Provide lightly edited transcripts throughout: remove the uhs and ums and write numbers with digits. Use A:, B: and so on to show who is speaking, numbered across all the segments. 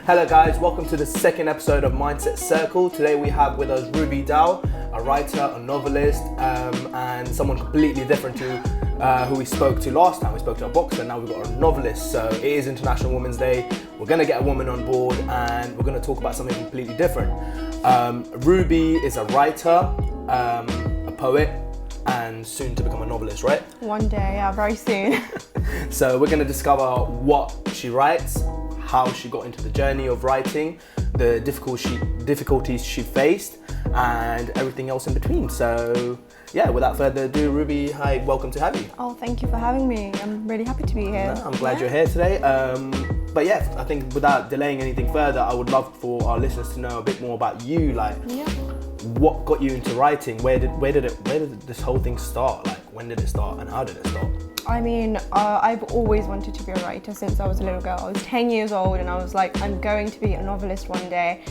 A: Hello guys, welcome to the second episode of Mindset Circle. Today we have with us Ruby Dhal, a writer, a novelist, and someone completely different to who we spoke to last time. We spoke to a boxer, now we've got a novelist. So it is International Women's Day. We're going to get a woman on board and we're going to talk about something completely different. Ruby is a writer, a poet, and soon to become a novelist, right?
B: One day, yeah, very soon.
A: So we're going to discover what she writes, how she got into the journey of writing, the difficulties she faced, and everything else in between. So yeah, without further ado, Ruby, hi, welcome to have you.
B: Oh, thank you for having me. I'm really happy to be here.
A: No, I'm glad you're here today. But yeah, I think without delaying anything further, I would love for our listeners to know a bit more about you. Like, what got you into writing? Where did this whole thing start? Like, when did it start and how did it start?
B: I mean, I've always wanted to be a writer since I was a little girl. I was 10 years old and I was like, I'm going to be a novelist one day.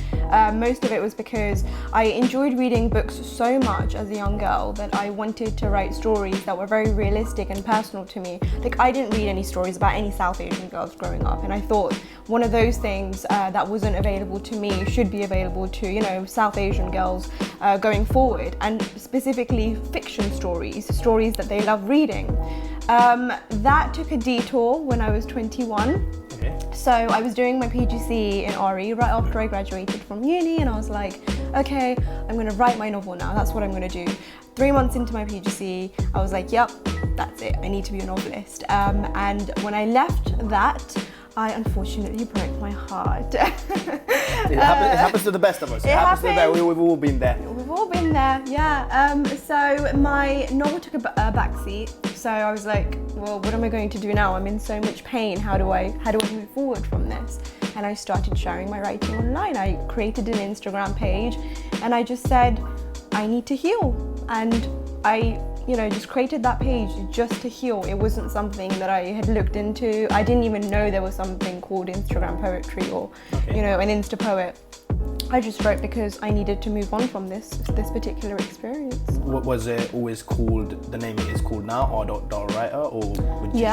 B: Most of it was because I enjoyed reading books so much as a young girl that I wanted to write stories that were very realistic and personal to me. Like, I didn't read any stories about any South Asian girls growing up, and I thought one of those things that wasn't available to me should be available to, you know, South Asian girls going forward, and specifically fiction stories that they love reading. That took a detour when I was 21.
A: Okay.
B: So I was doing my PGC in RE right after I graduated from uni, and I was like, okay, I'm going to write my novel now. That's what I'm going to do. 3 months into my PGC, I was like, yep, that's it. I need to be a novelist. And when I left that, I unfortunately broke my heart.
A: It happens to the best of us. It happens to the best. We've all been there.
B: We've all been there, yeah. So my novel took a backseat. So I was like, well, what am I going to do now? I'm in so much pain. How do I move forward from this? And I started sharing my writing online. I created an Instagram page and I just said, I need to heal. And I just created that page just to heal. It wasn't something that I had looked into. I didn't even know there was something called Instagram poetry or, an Insta poet. I just wrote because I needed to move on from this particular experience.
A: What was it always called? The name it is called now, R.Dhal Writer, or would you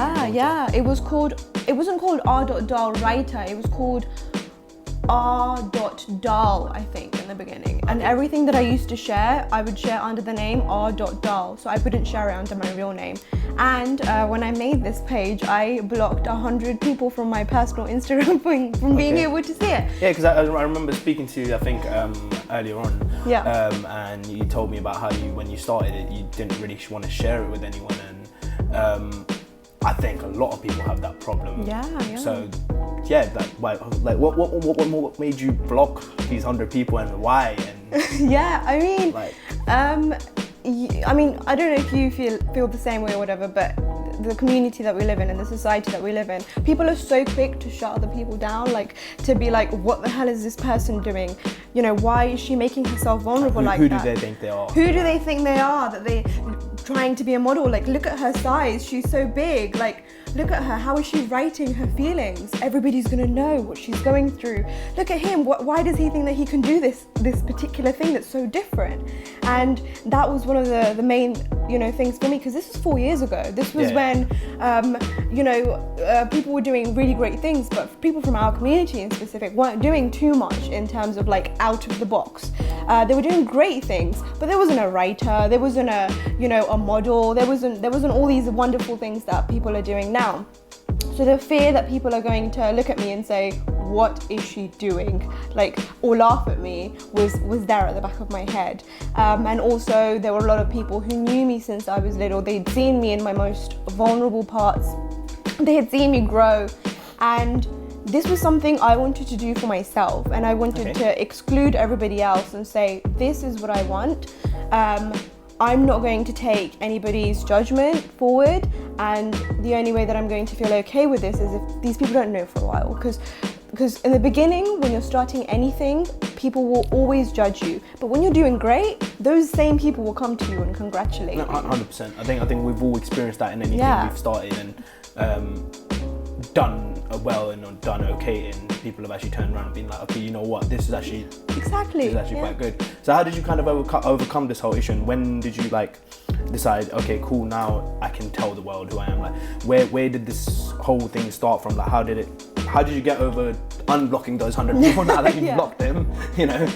B: It wasn't called R.Dhal Writer. It was called R.Dhal, I think, in the beginning. And everything that I used to share, I would share under the name R.Dhal. So I wouldn't share it under my real name. And when I made this page, I blocked 100 people from my personal Instagram from being able to see it.
A: Yeah, because I remember speaking to you, I think, earlier on.
B: Yeah.
A: And you told me about how when you started it, you didn't really want to share it with anyone. And I think a lot of people have that problem.
B: Yeah.
A: So, yeah, what made you block these 100 people and why? And
B: yeah, I mean, I don't know if you feel the same way or whatever, but the community that we live in and the society that we live in, people are so quick to shut other people down, like to be like, what the hell is this person doing? You know, why is she making herself vulnerable like that?
A: Who do they think they are?
B: Who do they think they are that they trying to be a model? Like, look at her size, she's so big. Like, look at her, how is she writing her feelings? Everybody's gonna know what she's going through. Look at him, why does he think that he can do this particular thing that's so different? And that was one of the main, things for me, because this was 4 years ago. This was when, people were doing really great things, but people from our community in specific weren't doing too much in terms of like out of the box. They were doing great things, but there wasn't a writer, there wasn't a model, there wasn't all these wonderful things that people are doing now. So the fear that people are going to look at me and say, what is she doing? Like, or laugh at me was there at the back of my head. And also there were a lot of people who knew me since I was little. They'd seen me in my most vulnerable parts. They had seen me grow. And this was something I wanted to do for myself. And I wanted to exclude everybody else and say, this is what I want. I'm not going to take anybody's judgment forward, and the only way that I'm going to feel okay with this is if these people don't know for a while, because in the beginning, when you're starting anything, people will always judge you, but when you're doing great, those same people will come to you and congratulate you.
A: 100%. I think we've all experienced that in anything we've started and done well and done okay, and people have actually turned around and been like, okay, you know what, this is actually quite good. So how did you kind of overcome this whole issue, and when did you decide, okay, cool, now I can tell the world who I am? Like, where did this whole thing start from? Like, how did you get over unblocking those 100 people now that you've blocked them? You know,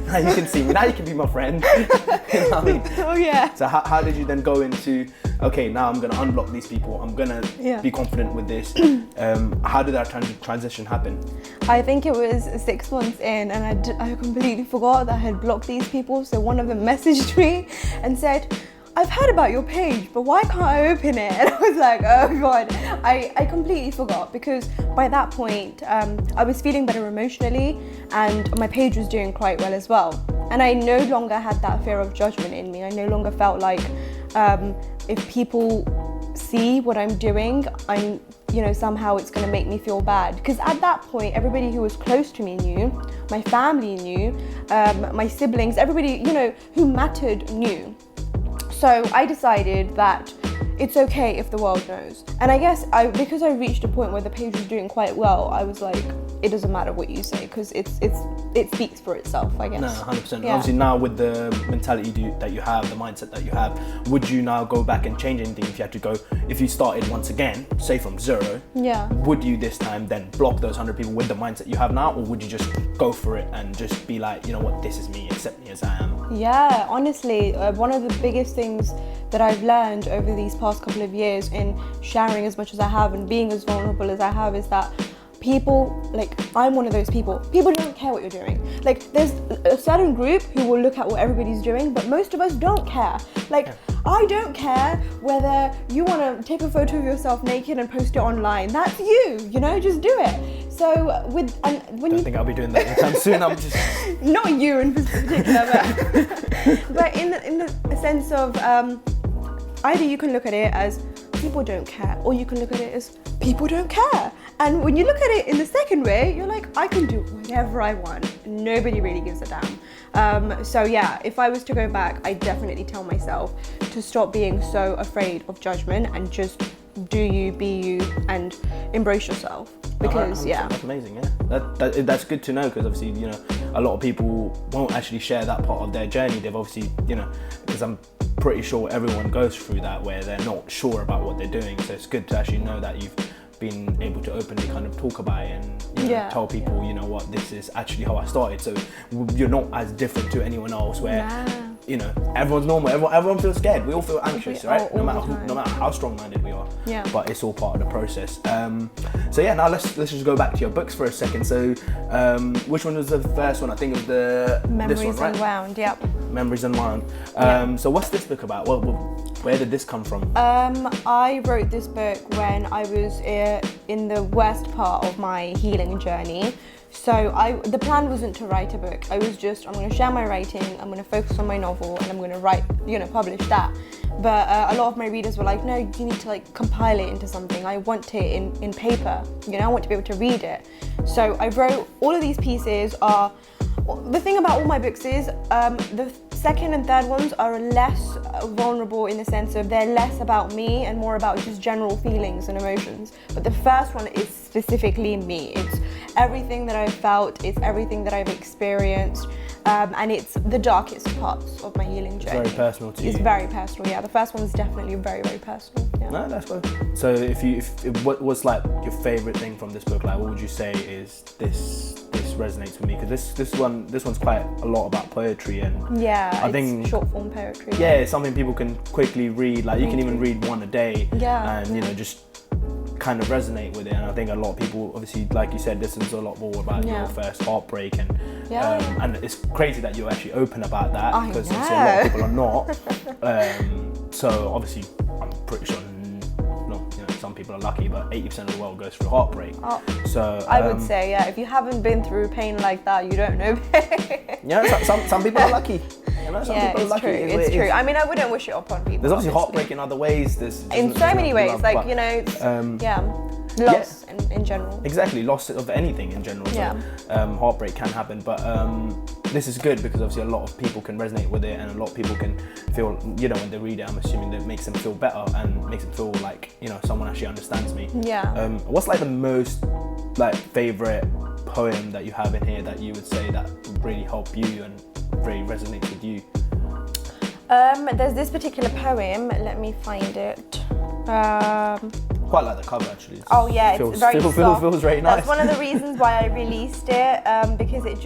A: now you can see me, now you can be my friend. You know what I mean?
B: Oh yeah.
A: So how did you then go into, okay, now I'm gonna unblock these people, I'm gonna be confident with this? How did that transition happen?
B: I think it was 6 months in, and I completely forgot that I had blocked these people. So one of them messaged me and said, I've heard about your page, but why can't I open it? And I was like, oh God, I completely forgot, because by that point, I was feeling better emotionally and my page was doing quite well as well. And I no longer had that fear of judgment in me. I no longer felt like if people see what I'm doing, somehow it's going to make me feel bad. Because at that point, everybody who was close to me knew, my family knew, my siblings, everybody, who mattered knew. So I decided that it's okay if the world knows. And I guess because I reached a point where the page was doing quite well, I was like, it doesn't matter what you say, because it speaks for itself, I guess.
A: No, 100%. Yeah. Obviously now with the mentality that you have, the mindset that you have, would you now go back and change anything if you started once again, say from zero?
B: Yeah.
A: Would you this time then block those 100 people with the mindset you have now, or would you just go for it and just be like, you know what, this is me, accept me as I am?
B: Yeah, honestly, one of the biggest things that I've learned over these past couple of years in sharing as much as I have and being as vulnerable as I have is that I'm one of those people don't care what you're doing. Like, there's a certain group who will look at what everybody's doing, but most of us don't care. I don't care whether you want to take a photo of yourself naked and post it online. That's you, just do it. So
A: don't think I'll be doing that anytime soon. I'm just
B: not you in particular, but in the sense of either you can look at it as people don't care, or you can look at it as people don't care. And when you look at it in the second way, you're like, I can do whatever I want. Nobody really gives a damn. So yeah, if I was to go back, I definitely tell myself to stop being so afraid of judgment and just do you, be you, and embrace yourself. Because
A: that's amazing. Yeah, that's good to know, because obviously a lot of people won't actually share that part of their journey. They've obviously because I'm pretty sure everyone goes through that where they're not sure about what they're doing. So it's good to actually know that you've been able to openly kind of talk about it and tell people, you know what, this is actually how I started. So you're not as different to anyone else where everyone's normal. Everyone feels scared. We all feel anxious, right? No matter how strong-minded we are.
B: Yeah.
A: But it's all part of the process. So yeah, now let's just go back to your books for a second. So which one was the first one? I think it was this one, right?
B: Unwound. Yep.
A: Memories Unwound. So what's this book about? Where did this come from?
B: I wrote this book when I was in the worst part of my healing journey. So the plan wasn't to write a book. I was just, I'm going to share my writing, I'm going to focus on my novel, and I'm going to write, publish that. But a lot of my readers were like, no, you need to compile it into something. I want it in paper. I want to be able to read it. So I wrote all of these pieces. The thing about all my books is the second and third ones are less vulnerable in the sense of they're less about me and more about just general feelings and emotions. But the first one is specifically me. It's everything that I've felt, it's everything that I've experienced, and it's the darkest parts of my healing journey.
A: It's very personal to you.
B: It's very personal, yeah. The first one is definitely very, very personal. Yeah.
A: No, that's good. So what was your favorite thing from this book? What would you say is this resonates with me? Because this one's quite a lot about poetry, and I think
B: short form poetry.
A: Yeah, it's something people can quickly read. You can even read one a day, and just kind of resonate with it. And I think a lot of people, obviously, like you said, this is a lot more about your first heartbreak, and it's crazy that you're actually open about that, because a lot of people are not. So obviously, I'm pretty sure. Some people are lucky, but 80% of the world goes through heartbreak. So
B: I would say, if you haven't been through pain like that, you don't know pain.
A: Some people are lucky.
B: It's true. It's true. I mean, I wouldn't wish it upon people.
A: There's obviously heartbreak in other ways.
B: In so many ways, loss in general.
A: Exactly, loss of anything in general. So, heartbreak can happen, but this is good because obviously a lot of people can resonate with it, and a lot of people can feel, when they read it, I'm assuming that it makes them feel better and makes them feel like, someone actually understands me.
B: Yeah.
A: What's the most favorite poem that you have in here that you would say that really help you and really resonates with you?
B: There's this particular poem. Let me find it.
A: Quite like the cover actually.
B: Oh yeah,
A: feels,
B: it's very soft.
A: Feels very nice.
B: That's one of the reasons why I released it, because it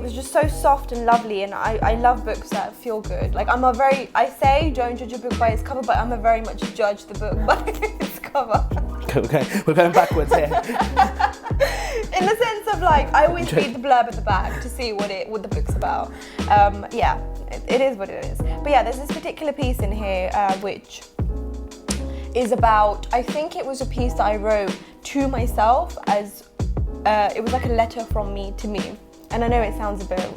B: was just so soft and lovely, and I love books that feel good. Like I say don't judge a book by its cover, but I'm a very much judge the book by its cover.
A: Okay, we're going backwards here.
B: In the sense of like, I always read the blurb at the back to see what the book's about. Yeah, it is what it is. But yeah, there's this particular piece in here which is about, I think it was a piece that I wrote to myself as, it was like a letter from me to me. And I know it sounds a bit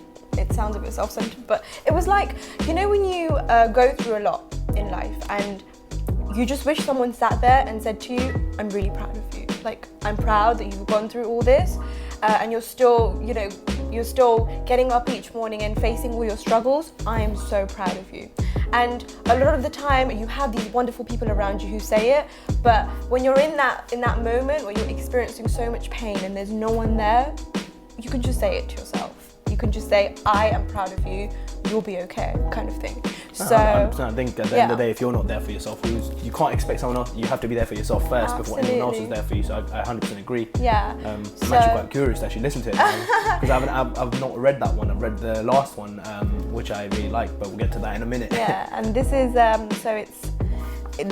B: self-centered, but it was like, you know when you go through a lot in life and you just wish someone sat there and said to you, I'm really proud of you. Like, I'm proud that you've gone through all this and you're still, you're still getting up each morning and facing all your struggles. I am so proud of you. And a lot of the time you have these wonderful people around you who say it, but when you're in that moment where you're experiencing so much pain and there's no one there, you can just say it to yourself. You can just say, I am proud of you, you'll be okay, kind of thing. So
A: I think at the end of the day, if you're not there for yourself, you can't expect someone else. You have to be there for yourself first before anyone else is there for you. So I 100% agree.
B: Yeah.
A: I'm actually quite curious to actually listen to it because I've not read that one. I've read the last one, which I really like, but we'll get to that in a minute.
B: Yeah, and this is so it's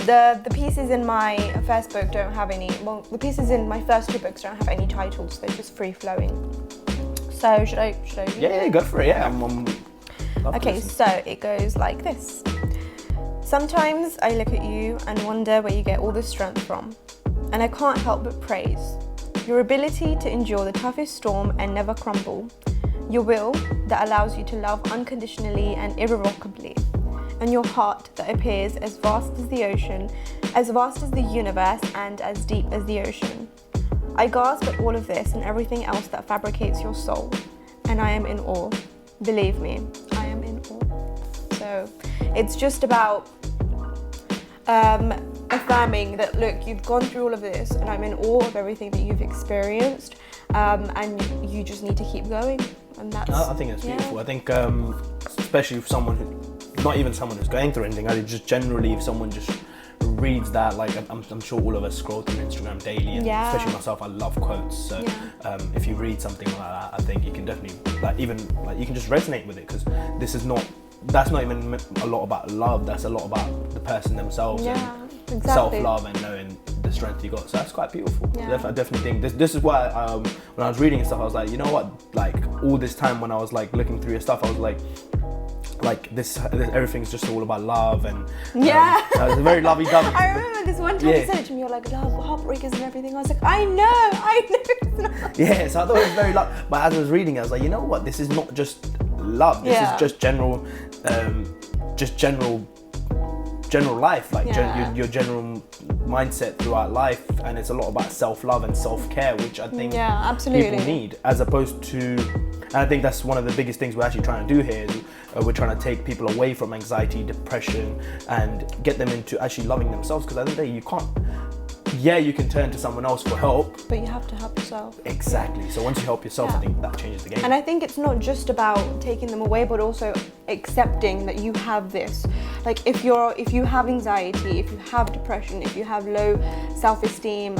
B: the pieces in my first book don't have any. Well, the pieces in my first two books don't have any titles. They're just free flowing. So should I read it?
A: Yeah, go for it. Yeah,
B: okay, so it goes like this. Sometimes I look at you and wonder where you get all the strength from, and I can't help but praise your ability to endure the toughest storm and never crumble, your will that allows you to love unconditionally and irrevocably, and your heart that appears as vast as the ocean, as vast as the universe and as deep as the ocean. I gasp at all of this and everything else that fabricates your soul, and I am in awe. Believe me, I am in awe. So it's just about affirming that, look, you've gone through all of this and I'm in awe of everything that you've experienced, and you just need to keep going. And that's,
A: I think it's beautiful. I think especially for someone who, not even someone who's going through anything, I just generally, if someone just reads that, like I'm sure all of us scroll through Instagram daily, and especially myself, I love quotes. So if you read something like that, I think you can definitely you can just resonate with it, because that's not even a lot about love. That's a lot about the person themselves and self-love and knowing the strength you got. So that's quite beautiful. I definitely think this is why when I was reading and stuff, I was like, you know what, like all this time when I was like looking through your stuff, I was like this everything's just all about love, and it's very lovey-dovey.
B: I remember this one time you said it to me, you're like, love, heartbreakers and everything. I was like, I know it's not.
A: Yeah, so I thought it was very love, but as I was reading, I was like, you know what, this is not just love, this is just general life, like your general mindset throughout life, and it's a lot about self-love and self-care, which I think people need, as opposed to, and I think that's one of the biggest things we're actually trying to do here, is we're trying to take people away from anxiety, depression, and get them into actually loving themselves, because at the end of the day, you can't, you can turn to someone else for help,
B: but you have to help yourself.
A: Exactly. So once you help yourself, I think that changes the game.
B: And I think it's not just about taking them away, but also accepting that you have this. Like if you have anxiety, if you have depression, if you have low self-esteem,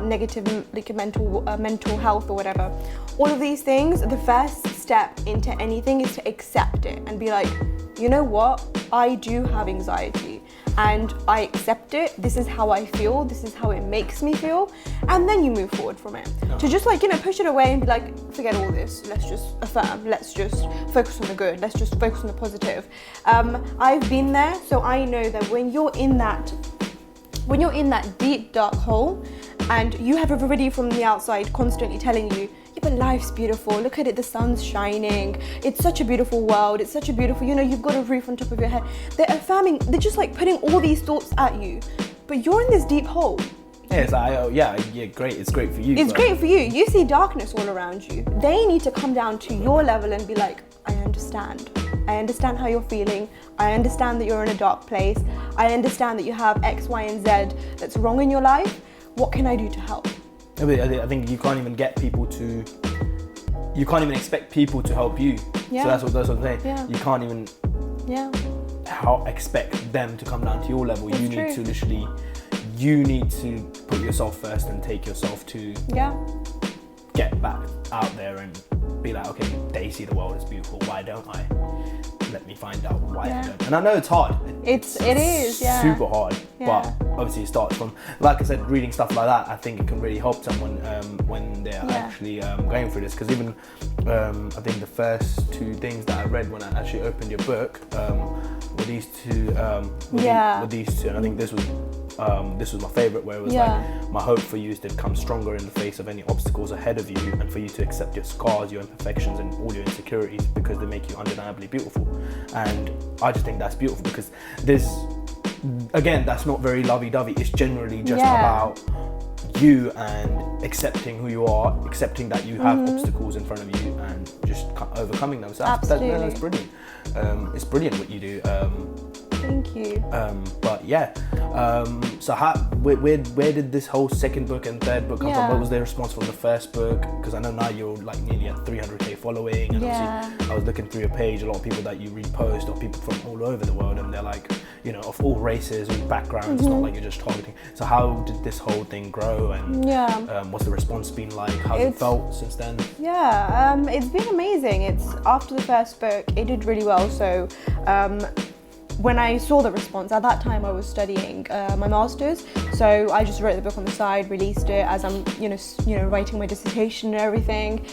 B: negative like mental health or whatever, all of these things, the first step into anything is to accept it and be like, you know what, I do have anxiety and I accept it. This is how I feel. This is how it makes me feel. And then you move forward from it. To just push it away and be like, forget all this. Let's just affirm. Let's just focus on the good. Let's just focus on the positive. I've been there, so I know that when you're in that deep dark hole and you have everybody from the outside constantly telling you, yeah, but life's beautiful, look at it, the sun's shining, it's such a beautiful world, it's such a beautiful, you've got a roof on top of your head. They're affirming, they're just like putting all these thoughts at you, but you're in this deep hole.
A: Yeah, it's like, great, it's great for you.
B: It's great for you. You see darkness all around you. They need to come down to your level and be like, I understand. I understand how you're feeling. I understand that you're in a dark place. I understand that you have X, Y, and Z that's wrong in your life. What can I do to help?
A: I think you can't even expect people to help you.
B: Yeah.
A: So that's what I'm saying.
B: Yeah.
A: You can't even
B: Yeah.
A: expect them to come down to your level.
B: That's
A: you need
B: true.
A: to literally, you need to put yourself first and take yourself to
B: Yeah.
A: get back out there and be like, okay, they see the world as beautiful. Why don't I? Let me find out why I don't. And I know it's hard.
B: It is, yeah.
A: Super hard.
B: Yeah.
A: But obviously it starts from, like I said, reading stuff like that. I think it can really help someone when they're actually going through this. Because even I think the first two things that I read when I actually opened your book were these two. Were these two, and I think this was my favorite, where it was like, my hope for you is to come stronger in the face of any obstacles ahead of you, and for you to accept your scars, your imperfections, and all your insecurities, because they make you undeniably beautiful. And I just think that's beautiful, because again, that's not very lovey-dovey. It's generally just about you and accepting who you are, accepting that you have obstacles in front of you, and just overcoming them. So that's brilliant. It's brilliant what you do.
B: Thank you.
A: But yeah, so where did this whole second book and third book come from? What was the response from the first book? Because I know now you're like nearly at 300k following, and obviously I was looking through your page, a lot of people that you repost are people from all over the world, and they're like, you know, of all races and backgrounds. It's not like you're just targeting. So how did this whole thing grow, and what's the response been like? How's it felt since then?
B: Yeah, it's been amazing. It's after the first book, it did really well. So when I saw the response, at that time I was studying my master's, so I just wrote the book on the side, released it as I'm, you know, writing my dissertation and everything.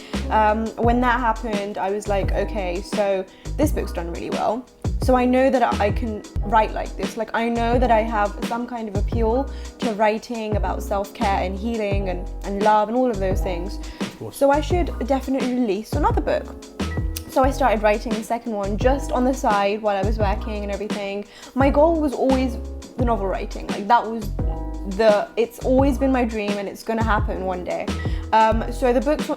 B: When that happened, I was like, okay, so this book's done really well. So I know that I can write like this. Like, I know that I have some kind of appeal to writing about self-care and healing and love and all of those things.
A: Of course.
B: So I should definitely release another book. So I started writing the second one just on the side while I was working and everything. My goal was always the novel writing. Like, that was it's always been my dream, and it's gonna happen one day. So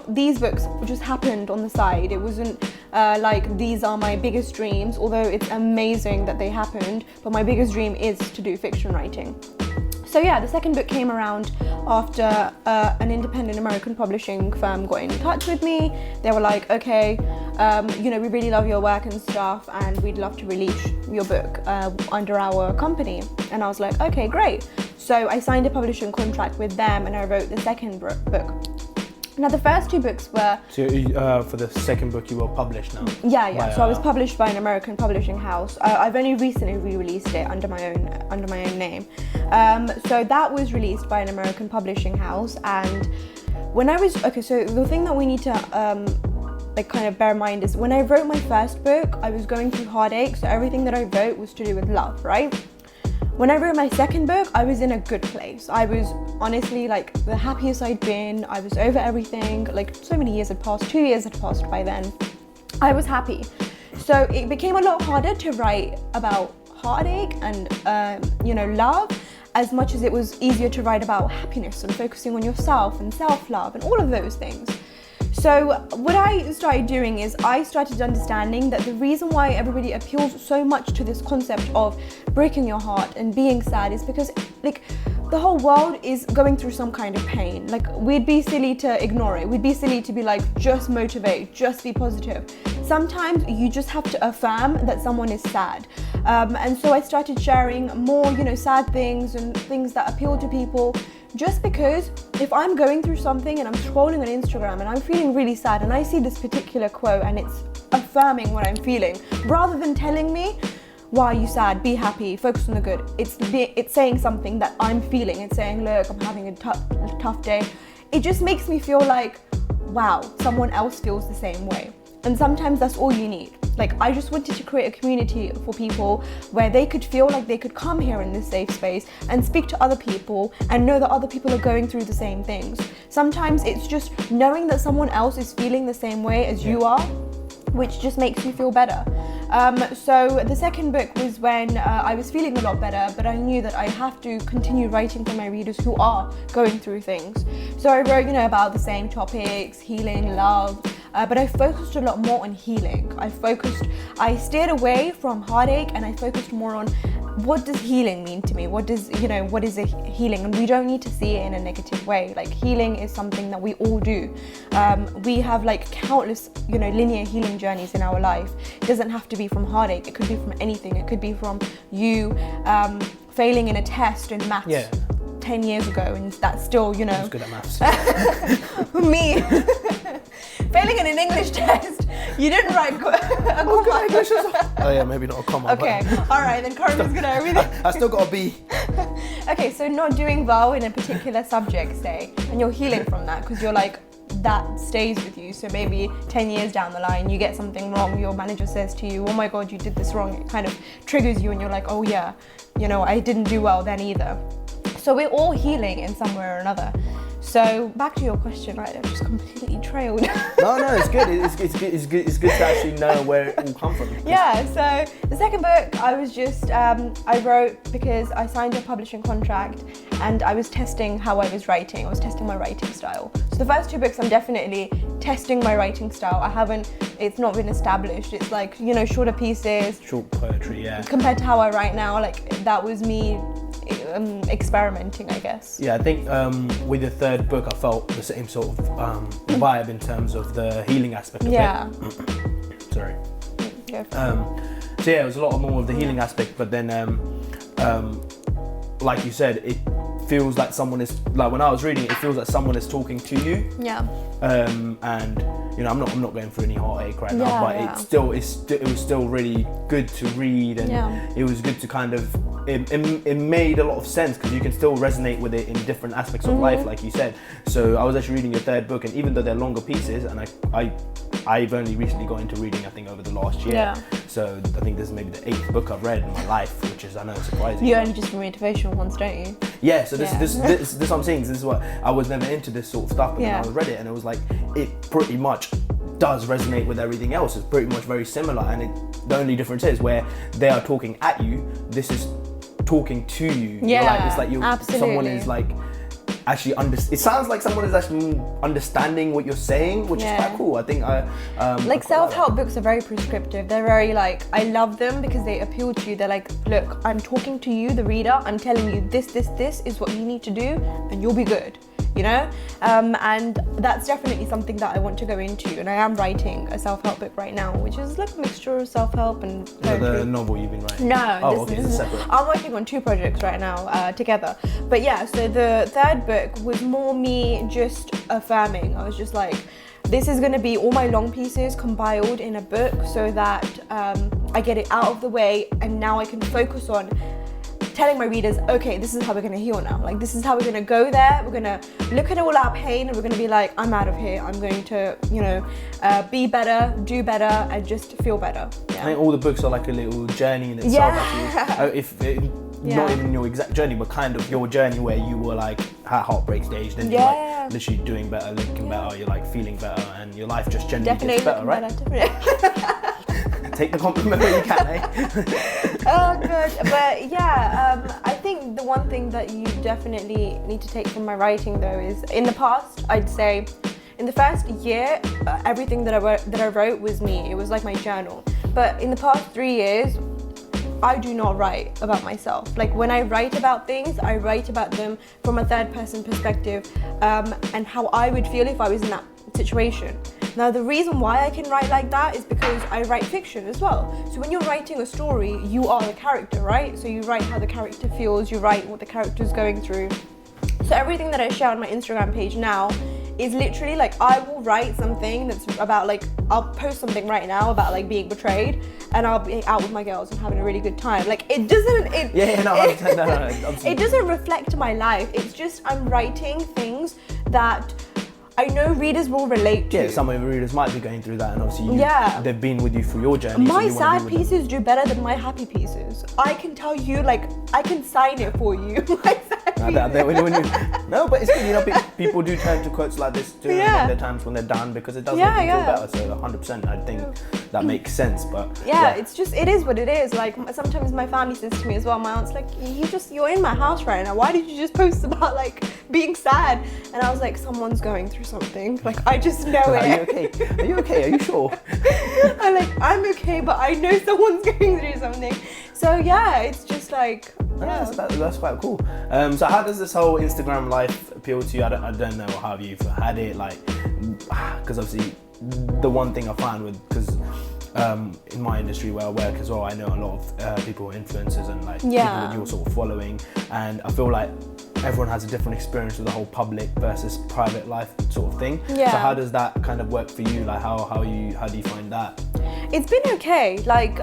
B: these books just happened on the side. It wasn't like these are my biggest dreams, although it's amazing that they happened, but my biggest dream is to do fiction writing. So yeah, the second book came around after an independent American publishing firm got in touch with me. They were like, okay, you know, we really love your work and stuff, and we'd love to release your book under our company. And I was like, okay, great. So I signed a publishing contract with them, and I wrote the second book. Now, the first two books were... So
A: for the second book, you were published now?
B: Yeah. So I was published by an American publishing house. I've only recently re-released it under my own name. So that was released by an American publishing house. And when I was... Okay, so the thing that we need to like kind of bear in mind is, when I wrote my first book, I was going through heartache. So everything that I wrote was to do with love, right? When I wrote my second book, I was in a good place. I was honestly like the happiest I'd been. I was over everything. Like, so many years had passed, 2 years had passed by then. I was happy. So it became a lot harder to write about heartache and, you know, love, as much as it was easier to write about happiness and focusing on yourself and self-love and all of those things. So what I started doing is I started understanding that the reason why everybody appeals so much to this concept of breaking your heart and being sad is because, like, the whole world is going through some kind of pain. Like, we'd be silly to ignore it. We'd be silly to be like, just motivate, just be positive. Sometimes you just have to affirm that someone is sad. And so I started sharing more, you know, sad things and things that appeal to people. Just because if I'm going through something and I'm scrolling on Instagram and I'm feeling really sad and I see this particular quote and it's affirming what I'm feeling, rather than telling me, why are you sad, be happy, focus on the good, it's saying something that I'm feeling. It's saying, look, I'm having a tough day. It just makes me feel like, wow, someone else feels the same way. And sometimes that's all you need. Like, I just wanted to create a community for people where they could feel like they could come here in this safe space and speak to other people and know that other people are going through the same things. Sometimes it's just knowing that someone else is feeling the same way as you are, which just makes you feel better. So the second book was when I was feeling a lot better, but I knew that I have to continue writing for my readers who are going through things. So I wrote, you know, about the same topics, healing, love, but I focused a lot more on healing. I steered away from heartache, and I focused more on what does healing mean to me? What is a healing? And we don't need to see it in a negative way. Like, healing is something that we all do. We have like countless, linear healing journeys in our life. It doesn't have to be from heartache. It could be from anything. It could be from you failing in a test in maths 10 years ago, and that's still,
A: I was good at maths.
B: Me. Failing in an English test. You didn't write a comma.
A: English as well. Oh yeah, maybe not a comma.
B: Okay, all right, then Corinne's gonna everything.
A: I still got a B.
B: Okay, so not doing well in a particular subject, say, and you're healing from that because you're like, that stays with you. So maybe 10 years down the line, you get something wrong, your manager says to you, oh my God, you did this wrong. It kind of triggers you and you're like, oh yeah, I didn't do well then either. So we're all healing in some way or another. So back to your question, right? I've just completely trailed.
A: No, it's good. It's good to actually know where it all come from.
B: Yeah. So the second book, I was just I wrote because I signed a publishing contract, and I was testing how I was writing. I was testing my writing style. So the first 2 books, I'm definitely testing my writing style. It's not been established. It's like, shorter pieces,
A: short poetry, yeah.
B: Compared to how I write now, like that was me experimenting, I guess.
A: Yeah, I think with the third book, I felt the same sort of vibe in terms of the healing aspect of it. Sorry. So yeah, it was a lot more of the healing aspect, but then, like you said, it feels like someone is, like when I was reading it, it feels like someone is talking to you.
B: Yeah.
A: And I'm not going through any heartache right now, but it was still really good to read, and it was good to kind of, it made a lot of sense because you can still resonate with it in different aspects of life, like you said. So I was actually reading your third book, and even though they're longer pieces, and I've only recently got into reading, I think over the last year. Yeah. So I think this is maybe the 8th book I've read in my life, which is, I know, surprising.
B: You only just read motivational ones, don't you?
A: Yeah. So this what I'm saying. This is what I was never into, this sort of stuff, but then I read it, and it was like, it pretty much does resonate with everything else. It's pretty much very similar, and the only difference is where they are talking at you, this is talking to you.
B: Yeah,
A: it's like someone is like actually it sounds like someone is actually understanding what you're saying, which is quite cool. I think like
B: self-help books are very prescriptive. They're very like, I love them because they appeal to you. They're like, look, I'm talking to you, the reader, I'm telling you this is what you need to do and you'll be good. And that's definitely something that I want to go into, and I am writing a self-help book right now, which is like a mixture of self-help and poetry.
A: The novel you've been writing?
B: No,
A: this is separate.
B: I'm working on 2 projects right now together, but yeah, so the third book was more me just affirming. I was just like, this is going to be all my long pieces compiled in a book so that I get it out of the way, and now I can focus on telling my readers, okay, this is how we're going to heal now. Like, this is how we're going to go there. We're going to look at all our pain, and we're going to be like, I'm out of here. I'm going to, be better, do better, and just feel better. Yeah.
A: I think all the books are like a little journey in itself. Actually. Not even your exact journey, but kind of your journey where you were like at heartbreak stage, then you're like literally doing better, looking better, you're like feeling better, and your life just generally gets better, right? Take the compliment when you can, eh?
B: Oh, good. But yeah, I think the one thing that you definitely need to take from my writing, though, is in the past, I'd say, in the first year, everything that I wrote was me. It was like my journal. But in the past 3 years, I do not write about myself. Like, when I write about things, I write about them from a third-person perspective, and how I would feel if I was in that situation. Now, the reason why I can write like that is because I write fiction as well. So when you're writing a story, you are the character, right? So you write how the character feels, you write what the character is going through. So everything that I share on my Instagram page now is literally like, I will write something that's about like, I'll post something right now about like being betrayed, and I'll be out with my girls and having a really good time. Like, it doesn't, it doesn't reflect my life. It's just, I'm writing things that I know readers will relate to.
A: Yeah, some of the readers might be going through that, and obviously they've been with you through your journey.
B: My sad pieces do better than my happy pieces. I can tell you, like, I can sign it for you.
A: No, but it's good, people do turn to quotes like this during their times when they're down, because it does make them feel better. So 100%, I think that makes sense. But
B: it's just, it is what it is. Like sometimes my family says to me as well, my aunt's like, you're in my house right now, why did you just post about like being sad? And I was like, someone's going through something, like I just know it.
A: Are you okay? Are you sure?
B: I'm like, I'm okay, but I know someone's going through something. So yeah, it's just like,
A: That's quite cool. So how does this whole Instagram life appeal to you? I don't know how you've had it, like, because obviously the one thing I find with, because in my industry where I work as well, I know a lot of people who are influencers and like people with your sort of following, and I feel like everyone has a different experience with the whole public versus private life sort of thing. So how does that kind of work for you? Like how do you find that?
B: It's been okay. Like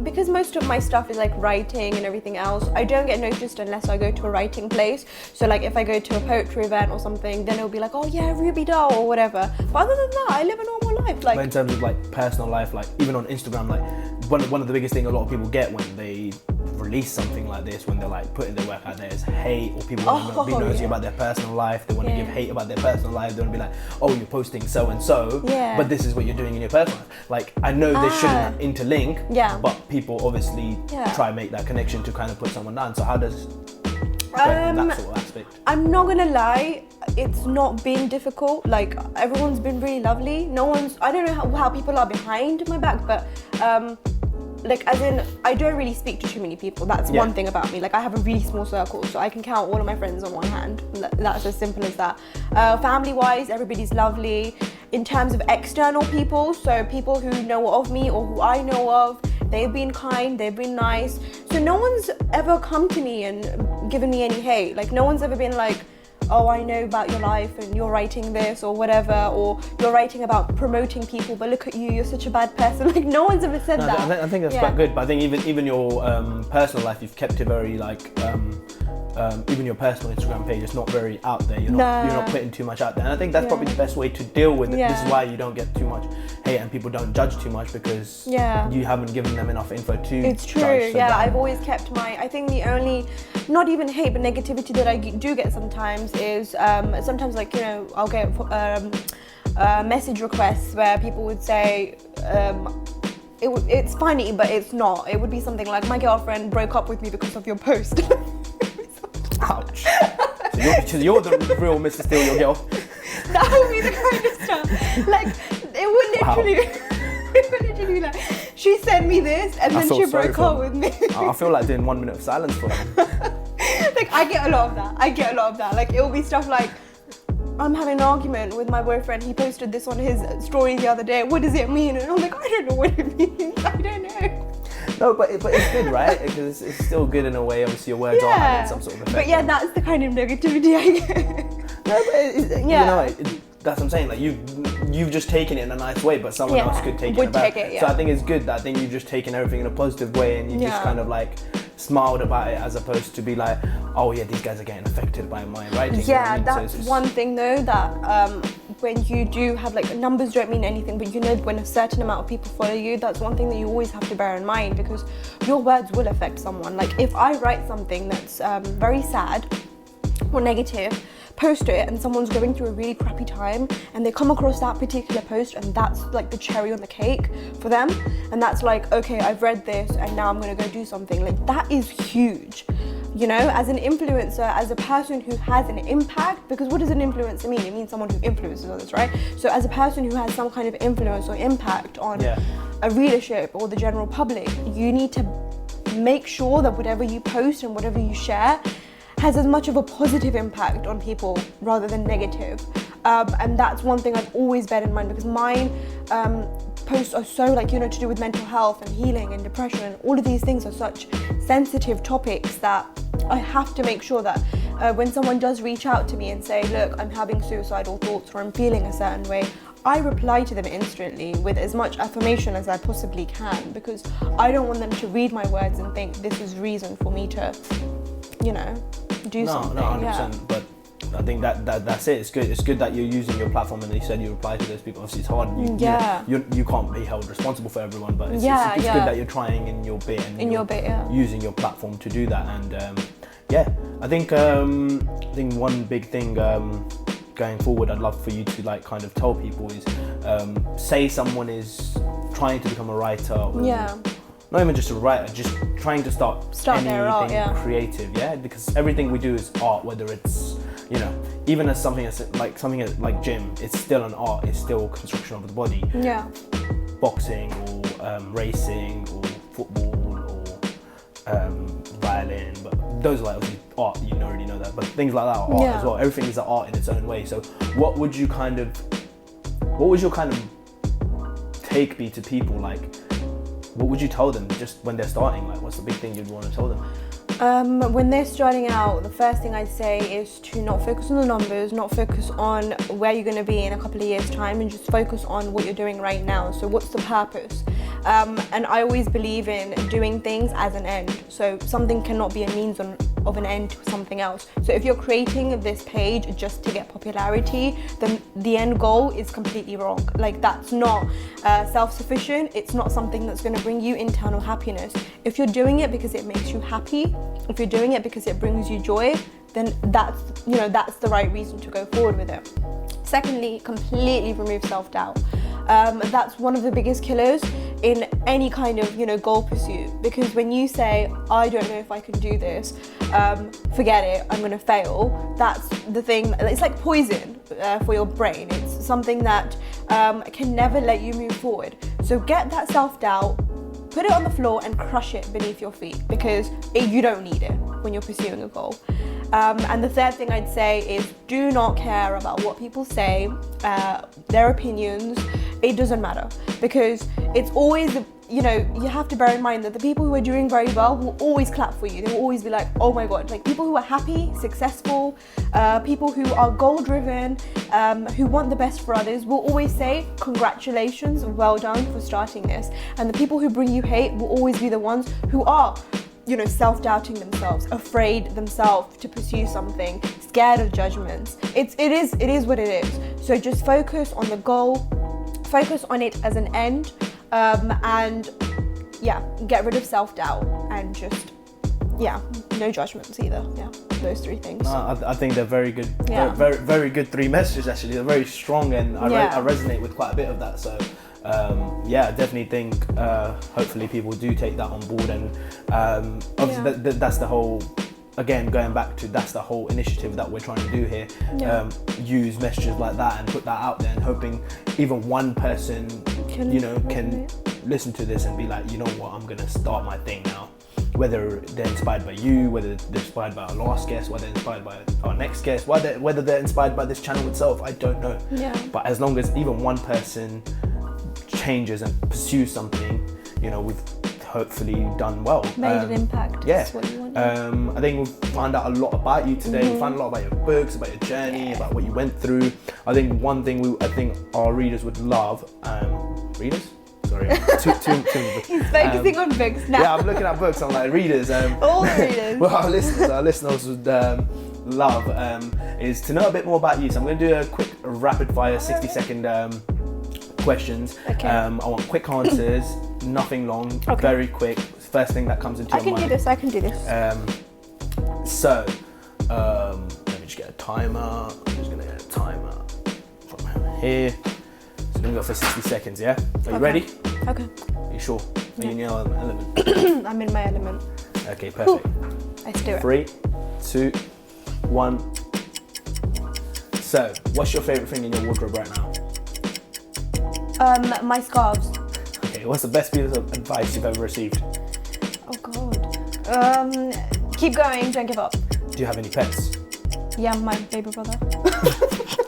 B: because most of my stuff is like writing and everything else, I don't get noticed unless I go to a writing place. So like if I go to a poetry event or something, then it'll be like, oh yeah, Ruby Dhal or whatever. But other than that, I live a normal life. Like,
A: but in terms of like personal life, like even on Instagram, like one of the biggest things a lot of people get when they release something like this, when they're like putting their work out there, is hate, or people want to be nosy about their personal life. They want to give hate about their personal life. They want to be like, oh, you're posting so and so, but this is what you're doing in your personal life. Like I know they shouldn't interlink, but people obviously try and make that connection to kind of put someone down. So how does that sort of aspect?
B: I'm not gonna lie, it's not been difficult. Like everyone's been really lovely. I don't know how people are behind my back, but like as in, I don't really speak to too many people. That's one thing about me. Like I have a really small circle, so I can count all of my friends on one hand. That's as simple as that. Family wise, everybody's lovely. In terms of external people, so people who know of me or who I know of, they've been kind, they've been nice. So no one's ever come to me and given me any hate. Like no one's ever been like, oh, I know about your life and you're writing this or whatever, or you're writing about promoting people, but look at you, you're such a bad person. Like no one's ever said that.
A: I think that's quite good, but I think even your personal life, you've kept it very like, even your personal Instagram page is not very out there. You're not putting too much out there, and I think that's probably the best way to deal with it. This is why you don't get too much hate and people don't judge too much, because you haven't given them enough info to
B: It's true,
A: judge, so
B: I've always kept I think the only, not even hate, but negativity that I do get sometimes is, sometimes like, I'll get message requests where people would say, it's funny, but it's not. It would be something like, my girlfriend broke up with me because of your post.
A: Ouch. So you're the real Mr. Steal Your Girl.
B: That would be the kind of stuff. Like, it would literally like, she sent me this and then she broke up with me.
A: I feel like doing 1 minute of silence for them.
B: Like, I get a lot of that. Like, it will be stuff like, I'm having an argument with my boyfriend. He posted this on his story the other day. What does it mean? And I'm like, I don't know what it means. I don't know.
A: No, but it's good, right? Because it's still good in a way. Obviously, your words are having some sort of effect.
B: But that's the kind of negativity I get.
A: No, but you know, that's what I'm saying. Like you've just taken it in a nice way, but someone else could take it bad. So I think it's good that I think you've just taken everything in a positive way, and you just kind of like smiled about it, as opposed to be like, oh yeah, these guys are getting affected by my writing.
B: Yeah, that's one thing though, that when you do have, like, numbers don't mean anything, but when a certain amount of people follow you, that's one thing that you always have to bear in mind, because your words will affect someone. Like if I write something that's very sad or negative, post it, and someone's going through a really crappy time and they come across that particular post, and that's like the cherry on the cake for them, and that's like, okay, I've read this and now I'm gonna go do something. Like that is huge, as an influencer, as a person who has an impact, because what does an influencer mean? It means someone who influences others, right? So as a person who has some kind of influence or impact on a readership or the general public, you need to make sure that whatever you post and whatever you share has as much of a positive impact on people rather than negative. And that's one thing I've always bear in mind, because mine posts are so to do with mental health and healing and depression, and all of these things are such sensitive topics that I have to make sure that when someone does reach out to me and say, look, I'm having suicidal thoughts or I'm feeling a certain way, I reply to them instantly with as much affirmation as I possibly can, because I don't want them to read my words and think this is reason for me to, do something.
A: No, 100%. But I think that's it. It's good that you're using your platform, and you said you reply to those people. Obviously, it's hard. You can't be held responsible for everyone, but it's good that you're trying in your bit and using your platform to do that. And I think one big thing going forward, I'd love for you to like kind of tell people is, say someone is trying to become a writer, or not even just a writer, just trying to start anything
B: their art,
A: creative, because everything we do is art, whether it's, you know, even as something like gym, it's still an art, it's still construction of the body. Boxing or racing or football or violin, but those are like obviously art, you already know that, but things like that are art as well. Everything is an art in its own way. So what would your kind of take be to people? Like, what would you tell them just when they're starting? Like, what's the big thing you'd want to tell them?
B: When they're starting out, the first thing I'd say is to not focus on the numbers, not focus on where you're going to be in a couple of years' time, and just focus on what you're doing right now. So what's the purpose? And I always believe in doing things as an end. So something cannot be a means of an end to something else. So if you're creating this page just to get popularity, then the end goal is completely wrong. Like, that's not self-sufficient. It's not something that's going to bring you internal happiness. If you're doing it because it makes you happy, if you're doing it because it brings you joy, then that's the right reason to go forward with it. Secondly, completely remove self-doubt. That's one of the biggest killers in any kind of, goal pursuit, because when you say, I don't know if I can do this, forget it, I'm gonna fail, that's the thing. It's like poison for your brain. It's something that can never let you move forward. So get that self-doubt, put it on the floor and crush it beneath your feet, because you don't need it when you're pursuing a goal. And the third thing I'd say is, do not care about what people say, their opinions. It doesn't matter, because it's always, you have to bear in mind that the people who are doing very well will always clap for you. They will always be like, oh my God, like people who are happy, successful, people who are goal driven, who want the best for others will always say, congratulations, well done for starting this. And the people who bring you hate will always be the ones who are, self-doubting themselves, afraid themselves to pursue something, scared of judgments. It is what it is. So just focus on the goal, focus on it as an end, and get rid of self-doubt, and just no judgments either. Those three things.
A: I think they're very good, very, very good three messages actually. They're very strong, and I resonate with quite a bit of that. So I definitely think hopefully people do take that on board, and obviously that's the whole, again going back to, that's the whole initiative that we're trying to do here. Use messages like that and put that out there, and hoping even one person can listen to this and be like, you know what, I'm gonna start my thing now. Whether they're inspired by you, whether they're inspired by our last guest, whether they're inspired by our next guest, whether they're inspired by this channel itself, I don't know. But as long as even one person changes and pursues something, we've hopefully done well.
B: Made an impact. That's what you want.
A: I think we've found out a lot about you today. We found a lot about your books, about your journey, about what you went through. I think one thing I think our readers would love. Readers? Sorry, too
B: He's focusing on books now.
A: Yeah, I'm looking at books. I'm like, readers.
B: All the readers.
A: Well, our listeners would love is to know a bit more about you. So I'm going to do a quick rapid fire 60-second questions.
B: Okay.
A: I want quick answers, nothing long, very quick. First thing that comes into your mind.
B: I can do this.
A: So, let me just get a timer. I'm just going to get a timer from here. So we're going to go for 60 seconds, yeah? Are you ready?
B: Okay.
A: Are you sure? Are you in your element?
B: I'm in my element.
A: Okay, perfect.
B: Let's do it.
A: 3, 2, 1. So, what's your favourite thing in your wardrobe right now?
B: My scarves.
A: Okay, what's the best piece of advice you've ever received?
B: Oh God. Keep going, don't give up.
A: Do you have any pets?
B: Yeah, my baby brother.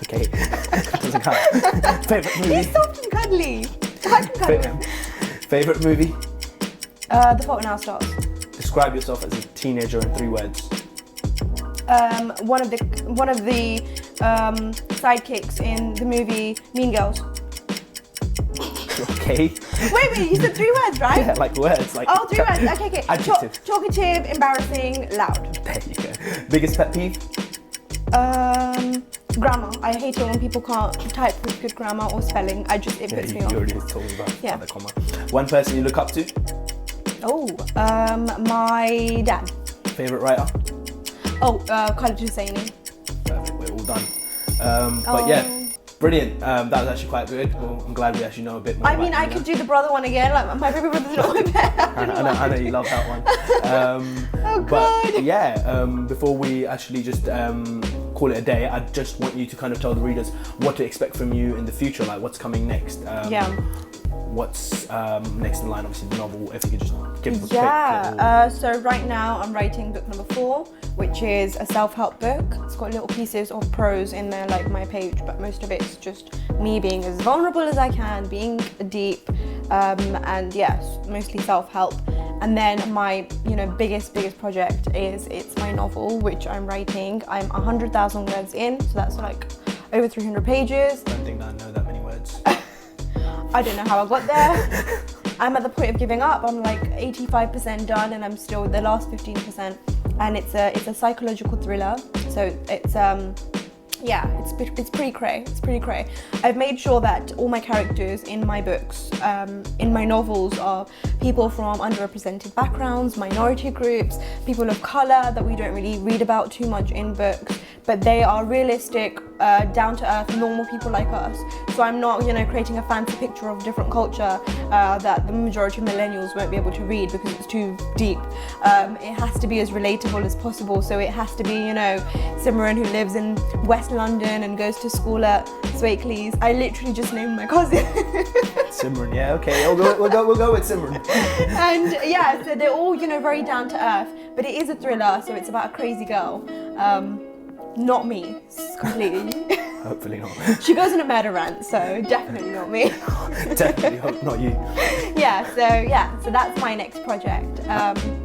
A: Okay, doesn't count. Favourite movie?
B: He's soft and cuddly. I can cuddle him.
A: Favourite movie?
B: The Fault in Our Stars.
A: Describe yourself as a teenager in 3 words.
B: One of the sidekicks in the movie Mean Girls.
A: Okay.
B: Wait, you said 3 words, right?
A: Yeah, like words. Like
B: 3 words. Okay.
A: Adjective.
B: Talkative, embarrassing, loud.
A: There you go. Biggest pet peeve?
B: Grammar. I hate it when people can't type with good grammar or spelling. It puts me off.
A: You already told me about the comma. One person you look up to?
B: My dad.
A: Favourite writer?
B: Khalid Hosseini.
A: Perfect, we're all done. But yeah, brilliant. That was actually quite good. Well, I'm glad we actually know a bit more.
B: I mean, I could do the brother one again. Like my favorite brother's not my bear.
A: I know you love that one.
B: Oh
A: But
B: God.
A: yeah, before we actually just call it a day, I just want you to kind of tell the readers what to expect from you in the future, like what's coming next. What's next in line? Obviously the novel. If you could just give us a quick little...
B: So right now I'm writing book number 4, which is a self-help book. It's got little pieces of prose in there, like my page, but most of it's just me being as vulnerable as I can, being deep, and yes, mostly self-help. And then my, biggest project is it's my novel, which I'm writing. I'm 100,000 words in, so that's like over 300 pages.
A: I don't think that I know that many words.
B: I don't know how I got there. I'm at the point of giving up. I'm like 85% done, and I'm still the last 15%. And it's a psychological thriller. So it's it's pretty cray. It's pretty cray. I've made sure that all my characters in my books, in my novels, are people from underrepresented backgrounds, minority groups, people of color that we don't really read about too much in books, but they are realistic, down to earth, normal people like us. So I'm not, creating a fancy picture of different culture that the majority of millennials won't be able to read because it's too deep. It has to be as relatable as possible. So it has to be, Simran, who lives in West London and goes to school at Swakeleys. I literally just named my cousin.
A: Simran, yeah, okay, we'll go with Simran.
B: And yeah, so they're all, very down to earth, but it is a thriller, so it's about a crazy girl. Not me, completely.
A: Hopefully not.
B: She goes on a murder rant, so definitely not me.
A: Definitely hope not you.
B: So that's my next project.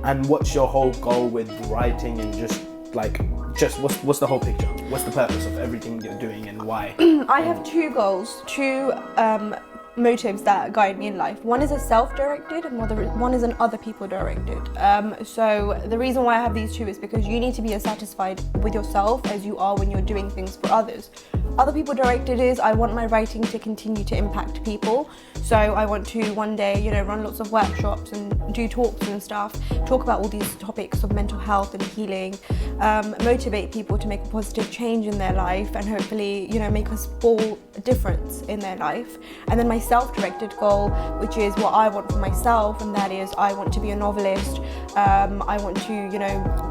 A: And what's your whole goal with writing, and just what's the whole picture? What's the purpose of everything you're doing, and why?
B: I have 2 goals, 2 motives that guide me in life. One is a self-directed and one is an other people directed. So the reason why I have these 2 is because you need to be as satisfied with yourself as you are when you're doing things for others. Other people directed is I want my writing to continue to impact people. So I want to one day, run lots of workshops and do talks and stuff, talk about all these topics of mental health and healing, motivate people to make a positive change in their life, and hopefully, make us all a difference in their life. And then my self-directed goal, which is what I want for myself, and that is I want to be a novelist. I want to,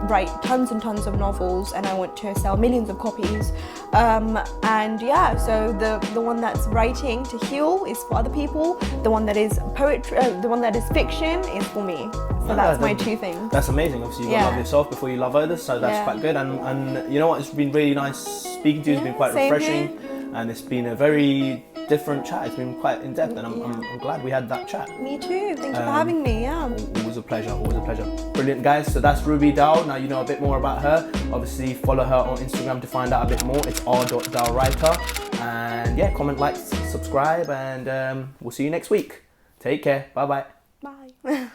B: write tons and tons of novels, and I want to sell millions of copies. So the one that's writing to heal is for other people. The one that is poetry, the one that is fiction is for me. So that's my 2 things.
A: That's amazing. Obviously, you gotta love yourself before you love others. So that's quite good. And you know what? It's been really nice speaking to you. It's been quite refreshing, and it's been a very different chat. It's been quite in depth, and I'm glad we had that chat.
B: Me too. Thank you for having me. Yeah.
A: Always a pleasure. Always a pleasure. Brilliant, guys. So that's Ruby Dhal. Now you know a bit more about her. Obviously, follow her on Instagram to find out a bit more. It's r.dhalwriter. And yeah, comment, like, subscribe, and we'll see you next week. Take care. Bye-bye.
B: Bye.